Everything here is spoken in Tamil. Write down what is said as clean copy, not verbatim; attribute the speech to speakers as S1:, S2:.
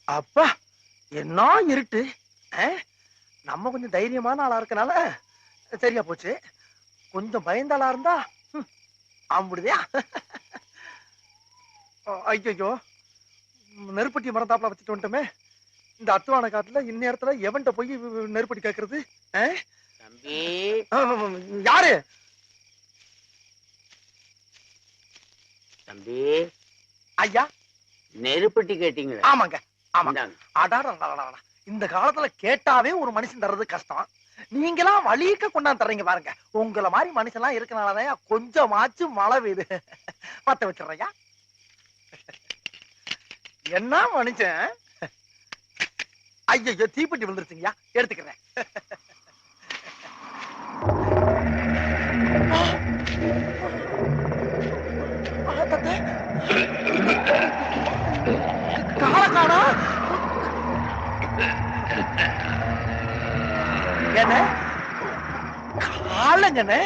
S1: அப்பா என்ன இருட்டு. நம்ம கொஞ்சம் தைரியமான ஆளா இருக்கனால சரியா போச்சு. கொஞ்சம் பயந்த ஆளா இருந்தா ஆம்பிடுதியா. ஐயோ, நெருப்பட்டி மரத்தாப்புல வச்சுட்டு வந்துட்டோமே. இந்த அத்துவான காட்டுல இந்நேரத்துல எவன்ட்ட போய் நெருப்பட்டி கேக்குறது?
S2: தம்பி
S1: யாரு?
S2: தம்பி
S1: ஐயா,
S2: நெருப்பட்டி கேட்டீங்களா?
S1: ஆமாங்க. இந்த காலத்துல கேட்டாவே ஒரு மனுஷன் தர்றது கஷ்டம். நீங்களா வலிக்க கொண்டாந்து தர்றீங்க பாருங்க. உங்கள மாதிரி மனுஷன் எல்லாம் இருக்கனாலதான் கொஞ்சமாச்சும் மழை பெய்யுது. பத்த வச்சிடுறையா. என்ன மனுஷன்? ஐயோ, தீப்பெட்டி விழுந்துருச்சுங்கய்யா, எடுத்துக்கிறேன். காலக்கானா என்ன காலங்கண்ணே.